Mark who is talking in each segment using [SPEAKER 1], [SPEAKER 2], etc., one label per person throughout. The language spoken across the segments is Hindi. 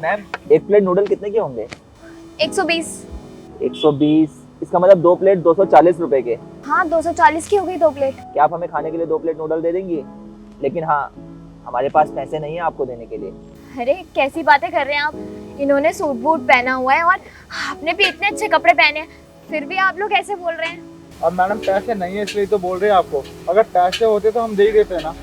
[SPEAKER 1] मैम एक प्लेट नूडल कितने के होंगे?
[SPEAKER 2] 120।
[SPEAKER 1] 120, इसका मतलब 2 प्लेट 240 रुपए के।
[SPEAKER 2] हाँ 240 की हो गई 2 प्लेट।
[SPEAKER 1] क्या आप हमें खाने के लिए 2 प्लेट नूडल दे देंगी? लेकिन हाँ, हमारे पास पैसे नहीं है आपको देने के लिए।
[SPEAKER 2] अरे कैसी बातें कर रहे हैं आप, इन्होंने सूट बूट पहना हुआ है और आपने भी इतने अच्छे कपड़े पहने हैं, फिर भी आप लोग ऐसे बोल रहे हैं।
[SPEAKER 3] अब मैडम पैसे नहीं है इसलिए तो बोल रहे हैं आपको, अगर पैसे होते तो हम दे ही देते ना।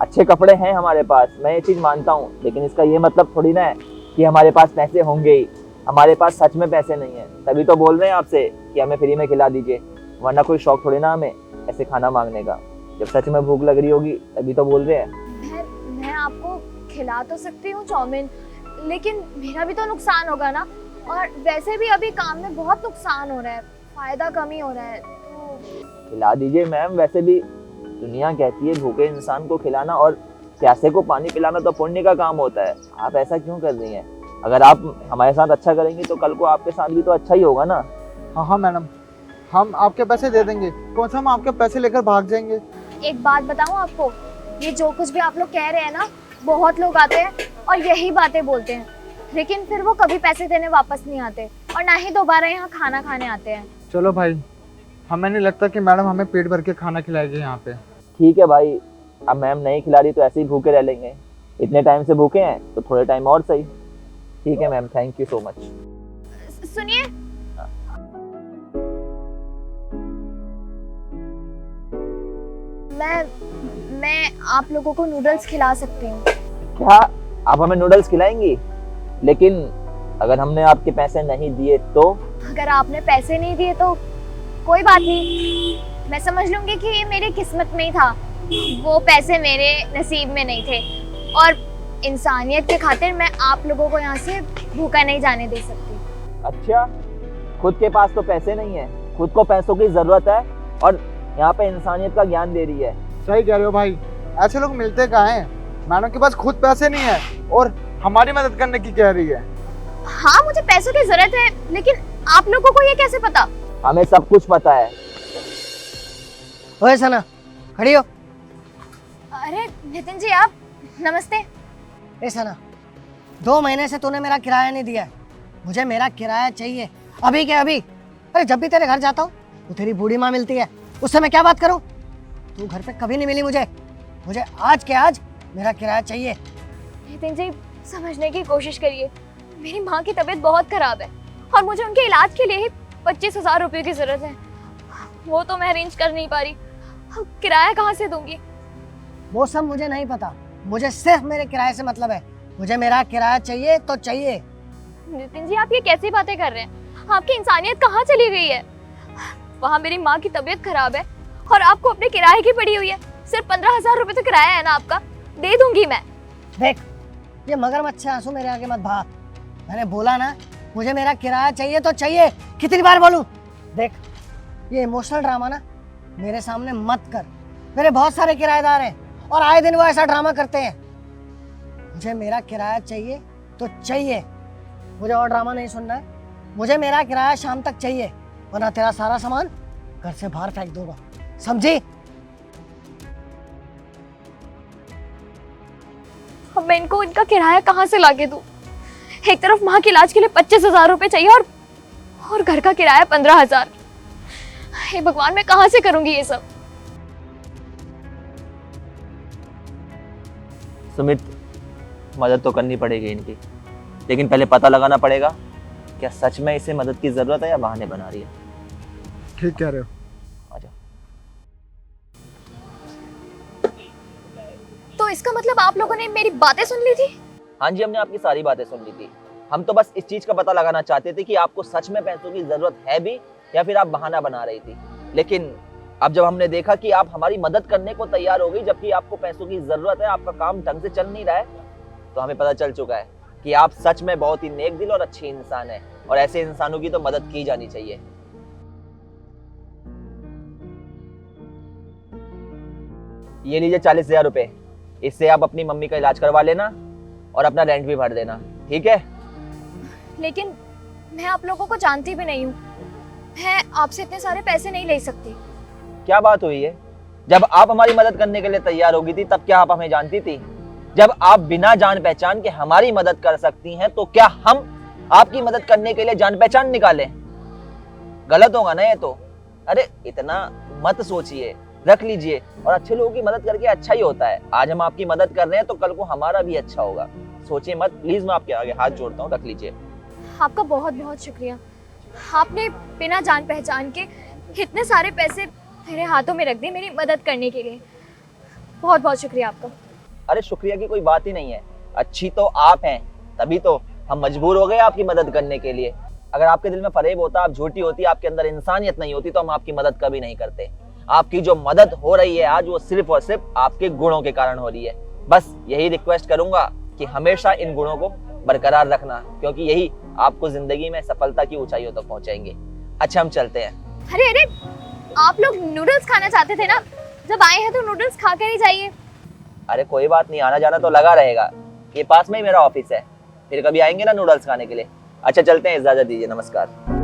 [SPEAKER 1] अच्छे कपड़े हैं हमारे पास, मैं ये चीज मानता हूँ, लेकिन इसका ये मतलब थोड़ी ना है कि हमारे पास पैसे होंगे ही। हमारे पास सच में पैसे नहीं है, तभी तो बोल रहे हैं आपसे कि हमें फ्री में खिला दीजिए, वरना कोई शौक थोड़ी ना हमें ऐसे खाना मांगने का। जब सच में भूख लग रही होगी तभी तो बोल रहे हैं।
[SPEAKER 2] मैं आपको खिला तो सकती हूँ चाउमीन, लेकिन मेरा भी तो नुकसान होगा ना, और वैसे भी अभी काम में बहुत नुकसान हो रहा है, फायदा कम ही हो रहा है, तो
[SPEAKER 1] खिला दीजिए मैम। वैसे भी दुनिया कहती है भूखे इंसान को खिलाना और प्यासे को पानी पिलाना तो पुण्य का काम होता है। आप ऐसा क्यों कर रही हैं? अगर आप हमारे साथ अच्छा करेंगी तो कल को आपके साथ भी तो अच्छा ही होगा ना।
[SPEAKER 3] हाँ मैडम, हम आपके पैसे दे देंगे, कौन सा हम आपके पैसे लेकर भाग जाएंगे।
[SPEAKER 2] एक बात बताऊं आपको, ये जो कुछ भी आप लोग कह रहे हैं ना, बहुत लोग आते हैं और यही बातें बोलते हैं, लेकिन फिर वो कभी पैसे देने वापस नहीं आते और ना ही दोबारा यहाँ खाना खाने आते हैं।
[SPEAKER 3] चलो भाई, हमें नहीं लगता कि मैडम हमें पेट भर के खाना खिलाएगी यहाँ पे।
[SPEAKER 1] ठीक है भाई, अब मैम नहीं खिला रही तो ऐसे ही भूखे रह लेंगे। इतने टाइम से भूखे हैं तो थोड़े टाइम और सही। ठीक है ma'am, thank you so much.
[SPEAKER 2] सुनिए, मैं आप लोगों को नूडल्स खिला सकती हूँ।
[SPEAKER 1] क्या आप हमें नूडल्स खिलाएंगी? लेकिन अगर हमने आपके पैसे नहीं दिए तो?
[SPEAKER 2] अगर आपने पैसे नहीं दिए तो कोई बात नहीं, मैं समझ लूंगी कि ये मेरी किस्मत में ही था, वो पैसे मेरे नसीब में नहीं थे, और इंसानियत के खातिर मैं आप लोगों को यहाँ से भूखा नहीं जाने दे सकती।
[SPEAKER 1] अच्छा, खुद के पास तो पैसे नहीं है, खुद को पैसों की जरूरत है और यहाँ पे इंसानियत का ज्ञान दे रही है।
[SPEAKER 3] सही कह रहे हो भाई, ऐसे लोग मिलते कहाँ हैं? मैडम के पास खुद पैसे नहीं है और हमारी मदद करने की कह रही है।
[SPEAKER 2] हाँ मुझे पैसों की जरूरत है, लेकिन आप लोगों को ये कैसे पता?
[SPEAKER 1] हमें सब कुछ पता है।
[SPEAKER 4] ओए सना, खड़ी हो।
[SPEAKER 2] अरे नितिन जी, आप नमस्ते।
[SPEAKER 4] ए सना, 2 महीने से तूने मेरा किराया नहीं दिया है, मुझे मेरा किराया चाहिए अभी के अभी। अरे जब भी तेरे घर जाता हूँ तो तेरी बूढ़ी माँ मिलती है, उससे मैं क्या बात करूँ? तू घर पे कभी नहीं मिली मुझे आज के आज मेरा किराया चाहिए।
[SPEAKER 2] नितिन जी समझने की कोशिश करिए, मेरी माँ की तबीयत बहुत खराब है और मुझे उनके इलाज के लिए ही 25,000 रुपये की जरूरत है, वो तो मैं अरेंज कर नहीं पा रही, अब किराया कहाँ से दूंगी?
[SPEAKER 4] वो सब मुझे नहीं पता, मुझे सिर्फ मेरे किराए से मतलब है, मुझे मेरा किराया चाहिए तो चाहिए।
[SPEAKER 2] नितिन जी आप ये कैसी बातें कर रहे हैं? आपकी इंसानियत कहाँ चली गई है? वहाँ मेरी माँ की तबीयत खराब है और आपको अपने किराए की पड़ी हुई है। सिर्फ 15,000 रुपये तो किराया है ना आपका, दे दूंगी मैं।
[SPEAKER 4] देख, ये मगरमच्छ से आंसू मेरे आगे मत बहा। मैंने बोला ना, मुझे मेरा किराया चाहिए तो चाहिए, कितनी बार बोलूं? देख, ये इमोशनल ड्रामा ना मेरे सामने मत कर। मेरे बहुत सारे किराएदार हैं और आए दिन वो ऐसा ड्रामा करते हैं। मुझे मेरा किराया चाहिए तो चाहिए, मुझे और ड्रामा नहीं सुनना है। मुझे मेरा किराया शाम तक चाहिए, वरना तेरा सारा सामान घर से बाहर फेंक दूंगा, समझी?
[SPEAKER 2] अब मैं इनको इनका किराया कहाँ से लाके दूं? एक तरफ माँ के इलाज के लिए 25,000 रुपये चाहिए और घर का किराया 15,000। हे भगवान, मैं कहाँ से करूंगी ये सब?
[SPEAKER 1] सुमित, मदद तो करनी पड़ेगी इनकी, लेकिन पहले पता लगाना पड़ेगा क्या सच में इसे मदद की जरूरत है या बहाने बना रही है।
[SPEAKER 3] ठीक कह रहे हो।
[SPEAKER 1] आजा।
[SPEAKER 2] तो इसका मतलब आप लोगों ने मेरी बातें सुन ली थी?
[SPEAKER 1] हाँ जी, हमने आपकी सारी बातें सुन ली थी। हम तो बस इस चीज का पता लगाना चाहते थे कि आपको सच में पैसों की जरूरत है भी या फिर आप बहाना बना रही थी। लेकिन अब जब हमने देखा कि आप हमारी मदद करने को तैयार हो गई जबकि आपको पैसों की जरूरत है, आपका काम ढंग से चल नहीं रहा है, तो हमें पता चल चुका है कि आप सच में बहुत ही नेक दिल और अच्छी इंसान है और ऐसे इंसानों की तो मदद की जानी चाहिए। ये लीजिए 40,000 रुपए, इससे आप अपनी मम्मी का इलाज करवा लेना और अपना रेंट भी भर देना, ठीक है?
[SPEAKER 2] लेकिन मैं आप लोगों को जानती भी नहीं हूँ, मैं आपसे इतने सारे पैसे नहीं ले सकती।
[SPEAKER 1] क्या बात हुई है? जब आप हमारी मदद करने के लिए तैयार होगी थी तब क्या आप हमें जानती थी? जब आप बिना जान पहचान के हमारी मदद कर सकती हैं, तो क्या हम आपकी मदद करने के लिए जान पहचान निकालें? गलत होगा ना ये तो। अरे इतना मत सोचिए, रख लीजिए। और अच्छे लोगों की मदद करके अच्छा ही होता है। आज हम आपकी मदद कर रहे हैं तो कल को हमारा भी अच्छा होगा। सोचिए मत, प्लीज मैं आपके आगे हाथ जोड़ता हूँ, रख लीजिए।
[SPEAKER 2] आपका बहुत बहुत शुक्रिया। आपने बिना जान पहचान के इतने सारे पैसे मेरे हाथों में रख दिए मेरी मदद करने के लिए। बहुत बहुत शुक्रिया आपका।
[SPEAKER 1] अरे शुक्रिया की कोई बात ही नहीं है। अच्छी तो आप हैं, तभी तो हम मजबूर हो गए आपकी मदद करने के लिए। अगर आपके दिल में फरेब होता, आप झूठी होती, आपके अंदर इंसानियत नहीं होती, तो हम आपकी मदद कभी नहीं करते। आपकी जो मदद हो रही है आज, वो सिर्फ और सिर्फ आपके गुणों के कारण हो रही है। बस यही रिक्वेस्ट करूंगा कि हमेशा इन गुणों को बरकरार रखना, क्योंकि यही आपको जिंदगी में सफलता की ऊंचाइयों तक पहुंचाएंगे। अच्छा हम चलते हैं।
[SPEAKER 2] अरे अरे, आप लोग नूडल्स खाना चाहते थे ना, जब आए हैं तो नूडल्स खा कर ही जाइए।
[SPEAKER 1] अरे कोई बात नहीं, आना जाना तो लगा रहेगा। ये पास में ही मेरा ऑफिस है, फिर कभी आएंगे ना नूडल्स खाने के लिए। अच्छा चलते हैं, इजाजत दीजिए, नमस्कार।